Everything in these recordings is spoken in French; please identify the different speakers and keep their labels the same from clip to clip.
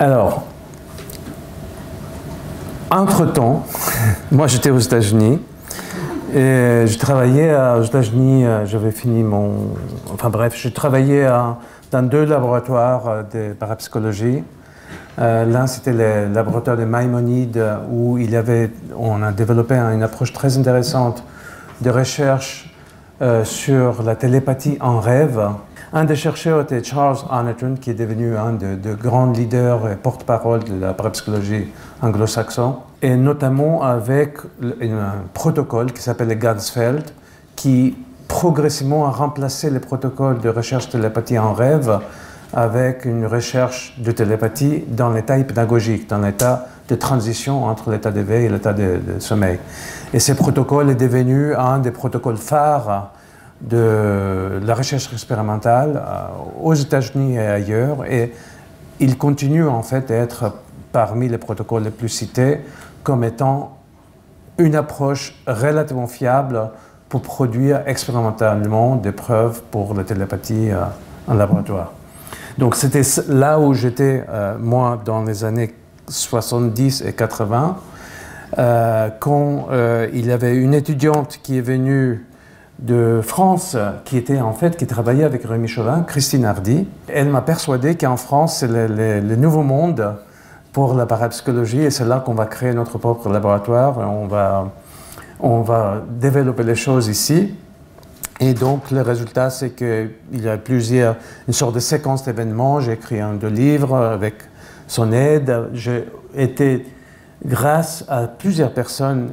Speaker 1: Alors, entre-temps, moi j'étais aux États-Unis et je travaillais aux États-Unis, j'avais fini mon... Enfin bref, je travaillais dans 2 laboratoires de parapsychologie. L'un, c'était le laboratoire de Maïmonide, où on a développé une approche très intéressante de recherche sur la télépathie en rêve. Un des chercheurs était Charles Arnotton, qui est devenu un des grands leaders et porte-parole de la parapsychologie anglo-saxonne, et notamment avec un protocole qui s'appelle le Ganzfeld, qui progressivement a remplacé les protocoles de recherche de télépathie en rêve avec une recherche de télépathie dans l'état hypnagogique, dans l'état de transition entre l'état d'éveil et l'état de sommeil. Et ce protocole est devenu un des protocoles phares de la recherche expérimentale aux États-Unis et ailleurs, et il continue en fait d'être parmi les protocoles les plus cités comme étant une approche relativement fiable pour produire expérimentalement des preuves pour la télépathie en laboratoire. Donc c'était là où j'étais, moi, dans les années 70 et 80, quand il y avait une étudiante qui est venue de France, qui travaillait avec Rémi Chauvin, Christine Hardy. Elle m'a persuadé qu'en France, c'est le nouveau monde pour la parapsychologie, et c'est là qu'on va créer notre propre laboratoire. On va développer les choses ici. Et donc, le résultat, c'est qu'il y a une sorte de séquence d'événements. J'ai écrit 2 livres avec son aide. J'ai été, grâce à plusieurs personnes,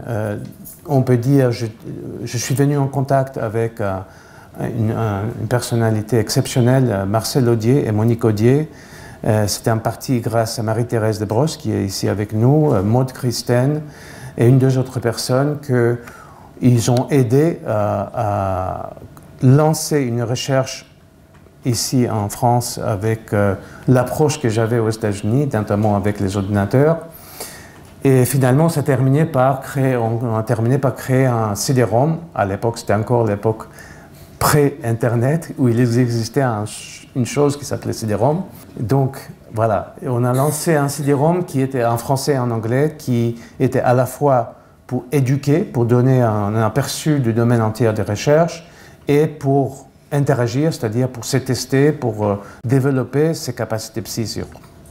Speaker 1: on peut dire, je suis venu en contact avec une personnalité exceptionnelle, Marcel Audier et Monique Audier. C'était en partie grâce à Marie-Thérèse de Brosse, qui est ici avec nous, Maude Christen et 2 autres personnes qu'ils ont aidé à lancer une recherche ici en France avec l'approche que j'avais aux États-Unis, notamment avec les ordinateurs. Et finalement, on a terminé par créer un CD-ROM. À l'époque, c'était encore l'époque pré-Internet, où il existait une chose qui s'appelait CD-ROM. Donc, voilà, on a lancé un CD-ROM qui était en français et en anglais, qui était à la fois pour éduquer, pour donner un aperçu du domaine entier de recherche, et pour interagir, c'est-à-dire pour se tester, pour développer ses capacités psychiques,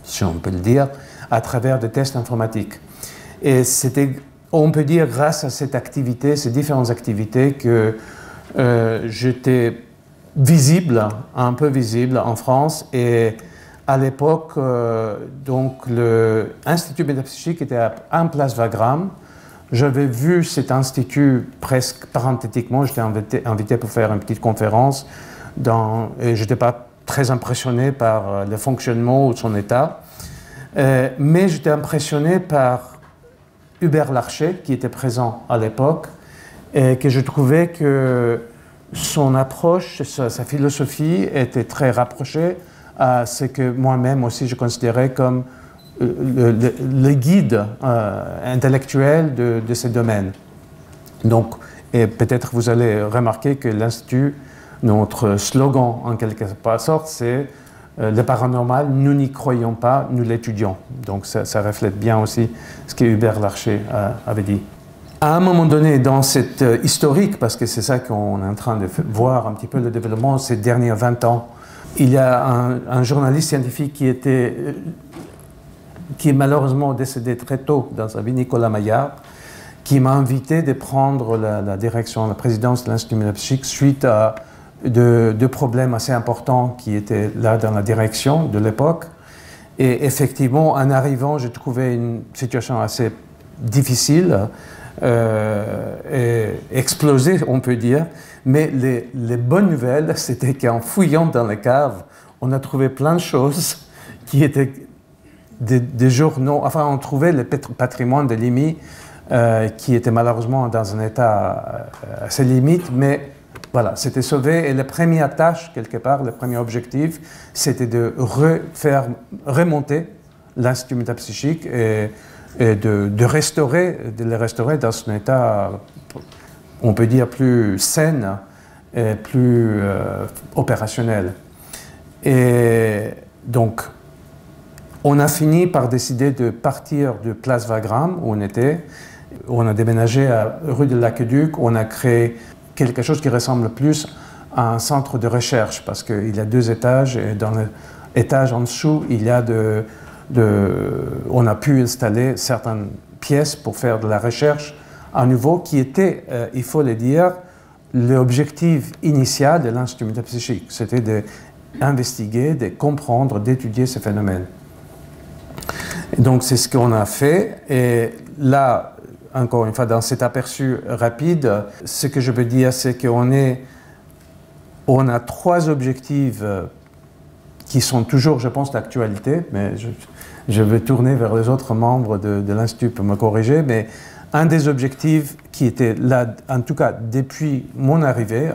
Speaker 1: si on peut le dire, à travers des tests informatiques. Et c'était, on peut dire, grâce à cette activité, ces différentes activités, que j'étais visible, un peu visible en France. Et à l'époque, donc, l'Institut métapsychique était à Place Wagram. J'avais vu cet institut presque parenthétiquement. J'étais invité pour faire une petite conférence et je n'étais pas très impressionné par le fonctionnement ou son état. Mais j'étais impressionné par Hubert Larcher, qui était présent à l'époque, et que je trouvais que son approche, sa philosophie était très rapprochée à ce que moi-même aussi je considérais comme le guide intellectuel de ce domaine. Donc, et peut-être vous allez remarquer que l'Institut, notre slogan en quelque sorte, c'est le paranormal, nous n'y croyons pas, nous l'étudions. Donc ça reflète bien aussi ce que Hubert Larcher avait dit. À un moment donné, dans cette historique, parce que c'est ça qu'on est en train de voir un petit peu le développement ces derniers 20 ans, il y a un journaliste scientifique qui est malheureusement décédé très tôt dans sa vie, Nicolas Maillard, qui m'a invité de prendre la direction, la présidence de l'Institut métapsychique suite à de problèmes assez importants qui étaient là dans la direction de l'époque. Et effectivement, en arrivant, j'ai trouvé une situation assez difficile, et explosée, on peut dire. Mais les bonnes nouvelles, c'était qu'en fouillant dans les caves, on a trouvé plein de choses qui étaient des journaux. Enfin, on trouvait le patrimoine de l'IMI qui était malheureusement dans un état assez limite, mais voilà, c'était sauvé. Et la première tâche, quelque part, le premier objectif, c'était de remonter l'Institut métapsychique et de le restaurer dans un état, on peut dire, plus sain et plus opérationnel. Et donc, On a fini par décider de partir de Place Wagram, où on était. On a déménagé à rue de l'Aqueduc. On a créé quelque chose qui ressemble plus à un centre de recherche, parce qu'il y a 2 étages, et dans l'étage en dessous, il y a on a pu installer certaines pièces pour faire de la recherche à nouveau, qui était, il faut le dire, l'objectif initial de l'Institut métapsychique. C'était d'investiguer, de comprendre, d'étudier ces phénomènes. Et donc c'est ce qu'on a fait. Et là, encore une fois, dans cet aperçu rapide, ce que je peux dire, c'est qu'on a 3 objectifs qui sont toujours, je pense, d'actualité, mais je vais tourner vers les autres membres de l'Institut pour me corriger, mais un des objectifs qui était là, en tout cas depuis mon arrivée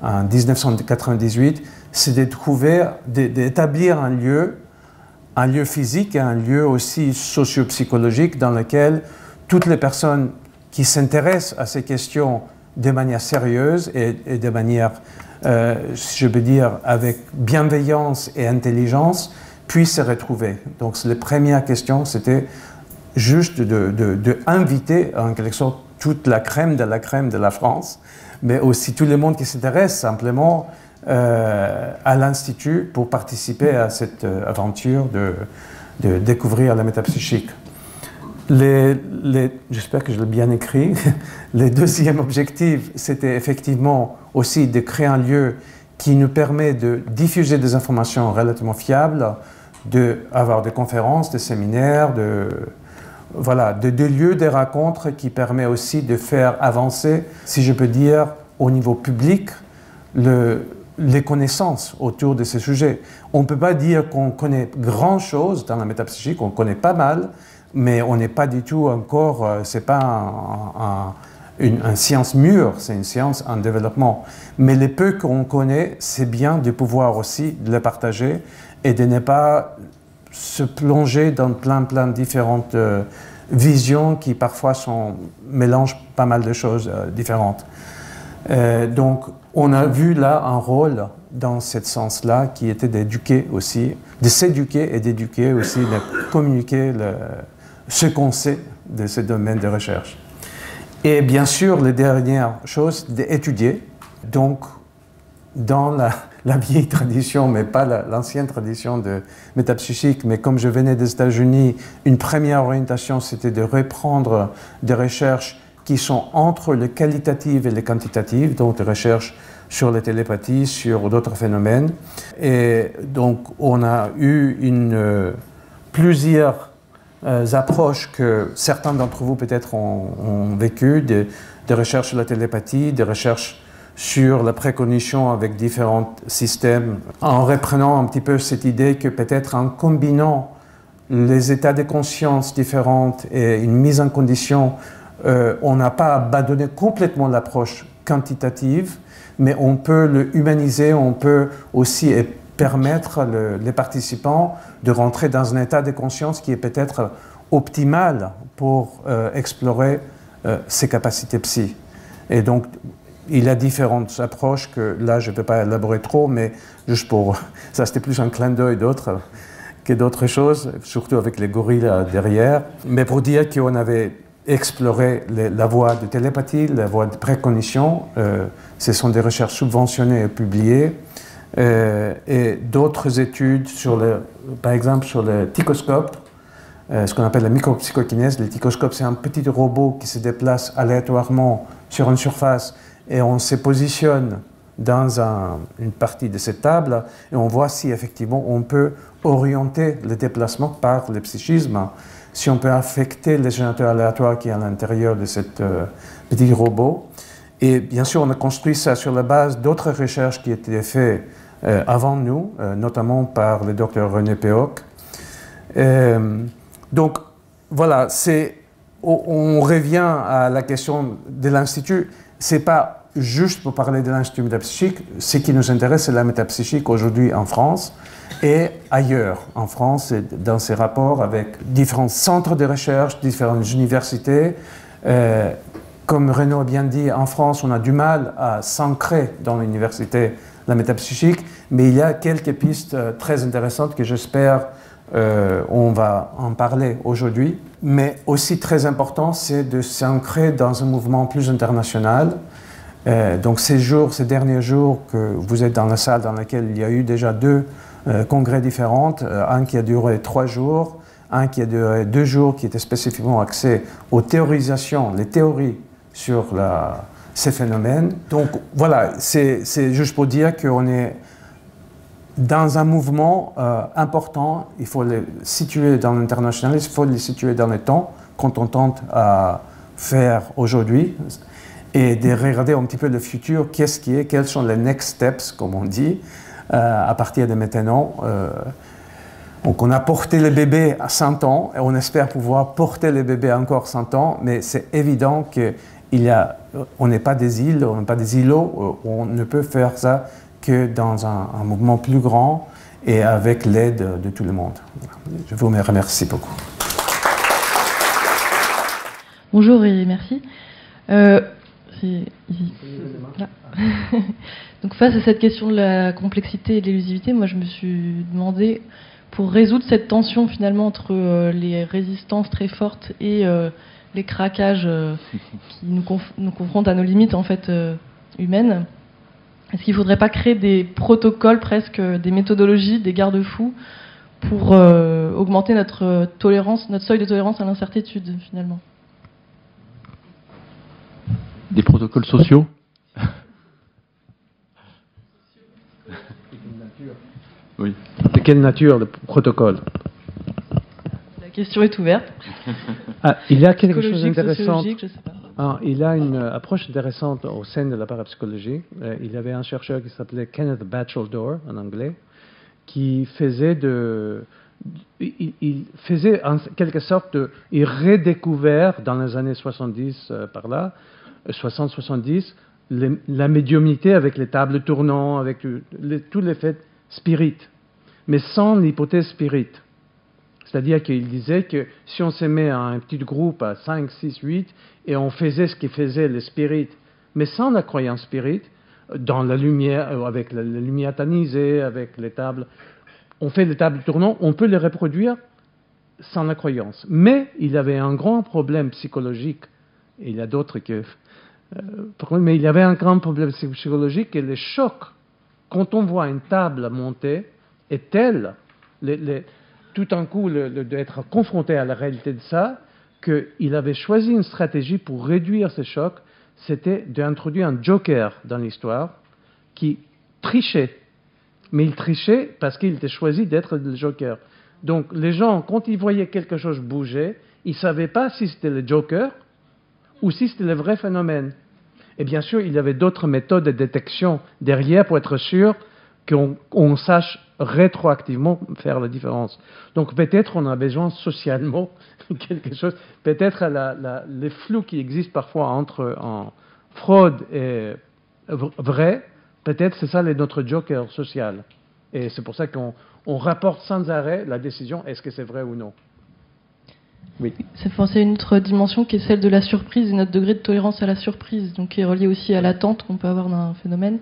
Speaker 1: en 1998, c'est de trouver, d'établir un lieu physique et un lieu aussi socio-psychologique dans lequel toutes les personnes qui s'intéressent à ces questions de manière sérieuse et de manière, je peux dire, avec bienveillance et intelligence, puissent se retrouver. Donc la première question, c'était juste de inviter en quelque sorte toute la crème de la France, mais aussi tout le monde qui s'intéresse simplement à l'Institut pour participer à cette aventure de découvrir la métapsychique. J'espère que je l'ai bien écrit. Le deuxième objectif, c'était effectivement aussi de créer un lieu qui nous permet de diffuser des informations relativement fiables, d'avoir des conférences, des séminaires, voilà, des lieux de rencontres qui permettent aussi de faire avancer, si je peux dire, au niveau public, les connaissances autour de ces sujets. On ne peut pas dire qu'on connaît grand-chose dans la métapsychique, on connaît pas mal, mais on n'est pas du tout encore, c'est pas une science mûre, c'est une science en développement. Mais les peu qu'on connaît, c'est bien de pouvoir aussi le partager et de ne pas se plonger dans plein de différentes visions qui parfois mélangent pas mal de choses différentes. Donc on a vu là un rôle dans ce sens-là qui était d'éduquer aussi, de s'éduquer et d'éduquer aussi, de communiquer ce qu'on sait de ce domaine de recherche. Et bien sûr, la dernière chose, d'étudier. Donc, dans la vieille tradition, mais pas l'ancienne tradition de métapsychique, mais comme je venais des États-Unis, une première orientation, c'était de reprendre des recherches qui sont entre le qualitatif et le quantitatif, donc des recherches sur la télépathie, sur d'autres phénomènes. Et donc, on a eu plusieurs approches que certains d'entre vous peut-être ont vécues, des recherches sur la télépathie, des recherches sur la précognition avec différents systèmes, en reprenant un petit peu cette idée que peut-être en combinant les états de conscience différentes et une mise en condition, on n'a pas abandonné complètement l'approche quantitative, mais on peut le humaniser, on peut aussi permettre les participants de rentrer dans un état de conscience qui est peut-être optimal pour explorer ses capacités psy. Et donc, il y a différentes approches que là, je ne peux pas élaborer trop, mais juste pour... Ça, c'était plus un clin d'œil que d'autres choses, surtout avec les gorilles derrière. Mais pour dire qu'on avait exploré la voie de télépathie, la voie de précognition, ce sont des recherches subventionnées et publiées, et d'autres études par exemple sur le ticoscope, ce qu'on appelle la micropsychokinèse. Le ticoscope, c'est un petit robot qui se déplace aléatoirement sur une surface et on se positionne dans une partie de cette table et on voit si effectivement on peut orienter le déplacement par le psychisme, si on peut affecter les générateurs aléatoires qui est à l'intérieur de ce petit robot. Et bien sûr, on a construit ça sur la base d'autres recherches qui étaient faites avant nous, notamment par le docteur René Péoc. Donc voilà, on revient à la question de l'Institut. Ce n'est pas juste pour parler de l'Institut métapsychique. Ce qui nous intéresse, c'est la métapsychique aujourd'hui en France et ailleurs. En France, dans ses rapports avec différents centres de recherche, différentes universités. Comme Renaud a bien dit, en France, on a du mal à s'ancrer dans l'université la métapsychique, mais il y a quelques pistes très intéressantes que j'espère On va en parler aujourd'hui. Mais aussi très important, c'est de s'ancrer dans un mouvement plus international. Donc ces derniers jours que vous êtes dans la salle dans laquelle il y a eu déjà 2 congrès différents, un qui a duré 3 jours, un qui a duré 2 jours, qui était spécifiquement axé aux théorisations, les théories sur ces phénomènes. Donc voilà, c'est juste pour dire qu'on est dans un mouvement important. Il faut le situer dans l'international, il faut le situer dans le temps, quand on tente à faire aujourd'hui, et de regarder un petit peu le futur, quels sont les next steps, comme on dit, à partir de maintenant. Donc on a porté le bébé à 100 ans, et on espère pouvoir porter le bébé encore 100 ans, mais c'est évident qu'on n'est pas des îles, on n'est pas des îlots, on ne peut faire ça que dans un mouvement plus grand et avec l'aide de tout le monde. Je vous remercie beaucoup.
Speaker 2: Bonjour et merci. C'est ici. Là. Donc face à cette question de la complexité et de l'élusivité, moi je me suis demandé, pour résoudre cette tension finalement entre les résistances très fortes et les craquages qui nous confrontent à nos limites en fait humaines, est-ce qu'il ne faudrait pas créer des protocoles, presque des méthodologies, des garde-fous pour augmenter notre tolérance, notre seuil de tolérance à l'incertitude finalement?
Speaker 3: Des protocoles sociaux? Oui.
Speaker 1: De quelle nature le protocole?
Speaker 2: La question est ouverte.
Speaker 1: Il y a quelque chose d'intéressant.
Speaker 2: Je sais pas.
Speaker 1: Il y a une approche intéressante au sein de la parapsychologie. Il y avait un chercheur qui s'appelait Kenneth Batchelor, en anglais, qui faisait il faisait en quelque sorte, il redécouvert dans les années 70 par là, 60-70, la médiumnité avec les tables tournantes, avec tous les faits spirit, mais sans l'hypothèse spirit. C'est-à-dire qu'il disait que si on se met à un petit groupe à 5, 6, 8, et on faisait ce qu'ils faisaient les spirites, mais sans la croyance spirit, dans la lumière, avec la lumière tamisée, avec les tables, on fait les tables tournantes, on peut les reproduire sans la croyance. Mais il y avait un grand problème psychologique, et il y a d'autres mais il y avait un grand problème psychologique, et le choc, quand on voit une table monter, est tel, tout d'un coup, d'être confronté à la réalité de ça, qu'il avait choisi une stratégie pour réduire ce choc, c'était d'introduire un joker dans l'histoire qui trichait. Mais il trichait parce qu'il était choisi d'être le joker. Donc les gens, quand ils voyaient quelque chose bouger, ils ne savaient pas si c'était le joker ou si c'était le vrai phénomène. Et bien sûr, il y avait d'autres méthodes de détection derrière pour être sûr qu'on sache rétroactivement faire la différence. Donc peut-être on a besoin socialement quelque chose, peut-être les flous qui existent parfois entre fraude et vrai, peut-être c'est ça notre joker social. Et c'est pour ça qu'on rapporte sans arrêt la décision, est-ce que c'est vrai ou non. Oui.
Speaker 2: C'est une autre dimension qui est celle de la surprise et notre degré de tolérance à la surprise, donc qui est relié aussi à l'attente qu'on peut avoir d'un phénomène.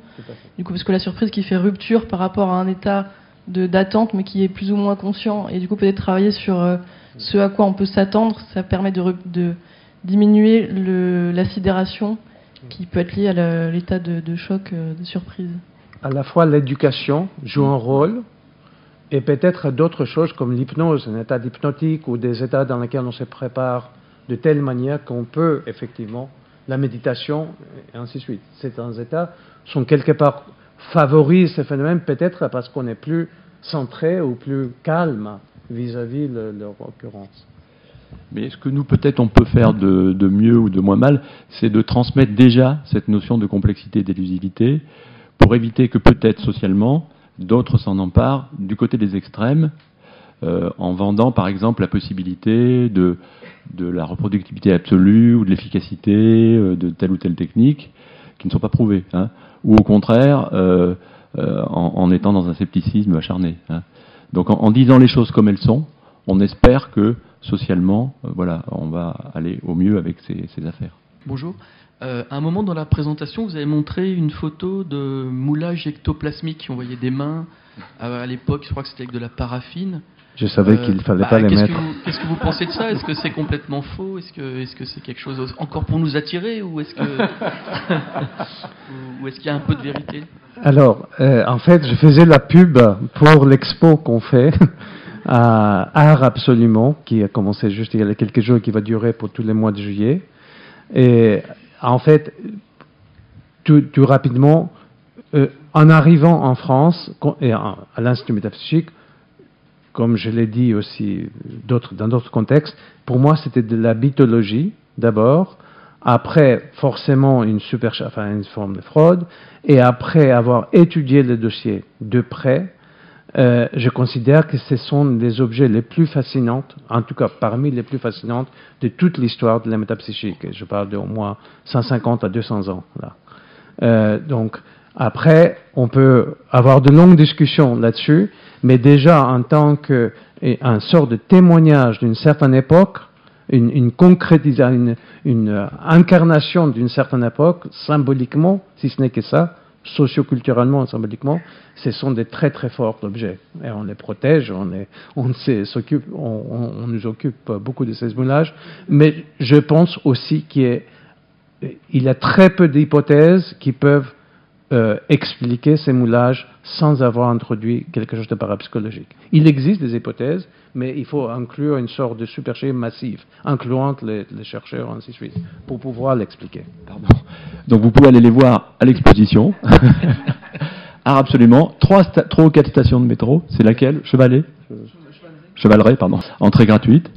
Speaker 2: Du coup, parce que la surprise qui fait rupture par rapport à un état d'attente, mais qui est plus ou moins conscient, et du coup peut-être travailler sur ce à quoi on peut s'attendre, ça permet de diminuer la sidération qui peut être liée à l'état de choc, de surprise.
Speaker 1: À la fois l'éducation joue un rôle, et peut-être d'autres choses comme l'hypnose, un état hypnotique ou des états dans lesquels on se prépare de telle manière qu'on peut effectivement, la méditation et ainsi de suite. Ces états sont quelque part favorisent ces phénomènes peut-être parce qu'on est plus centré ou plus calme vis-à-vis de leur occurrence.
Speaker 3: Mais ce que nous peut-être on peut faire de mieux ou de moins mal, c'est de transmettre déjà cette notion de complexité et d'élusivité pour éviter que peut-être socialement d'autres s'en emparent du côté des extrêmes, en vendant par exemple la possibilité de la reproductibilité absolue ou de l'efficacité de telle ou telle technique qui ne sont pas prouvées, hein, ou au contraire en étant dans un scepticisme acharné. Hein. Donc en disant les choses comme elles sont, on espère que socialement, voilà, on va aller au mieux avec ces affaires.
Speaker 4: Bonjour. À un moment dans la présentation, vous avez montré une photo de moulage ectoplasmique. On voyait des mains. À l'époque, je crois que c'était avec de la paraffine.
Speaker 1: Je savais qu'il fallait pas les mettre.
Speaker 4: Qu'est-ce que vous pensez de ça? Est-ce que c'est complètement faux? Est-ce que c'est quelque chose encore pour nous attirer, ou est-ce que ou est-ce qu'il y a un peu de vérité?
Speaker 1: Alors, en fait, je faisais la pub pour l'expo qu'on fait à Art Absolument, qui a commencé juste il y a quelques jours, qui va durer pour tous les mois de juillet. Et en fait, tout rapidement, en arrivant en France et à l'Institut métapsychique, comme je l'ai dit aussi dans d'autres contextes, pour moi c'était de la mythologie d'abord, après forcément une forme de fraude, et après avoir étudié le dossier de près, je considère que ce sont les objets les plus fascinants, en tout cas parmi les plus fascinantes de toute l'histoire de la métapsychique. Je parle d'au moins 150 à 200 ans là. Donc après, on peut avoir de longues discussions là-dessus, mais déjà en tant qu'un sort de témoignage d'une certaine époque, une concrétisation, une incarnation d'une certaine époque, symboliquement, si ce n'est que ça, socioculturellement et symboliquement, ce sont des très très forts objets. Et on les protège, on nous occupe beaucoup de ces moulages, mais je pense aussi qu'il y a très peu d'hypothèses qui peuvent expliquer ces moulages sans avoir introduit quelque chose de parapsychologique. Il existe des hypothèses, mais il faut inclure une sorte de supercherie massive, incluant les chercheurs, ainsi de suite, pour pouvoir l'expliquer.
Speaker 3: Pardon. Donc vous pouvez aller les voir à l'exposition. Art Absolument. 3 ou 4 stations de métro. C'est laquelle? Chevalet, pardon. Entrée gratuite.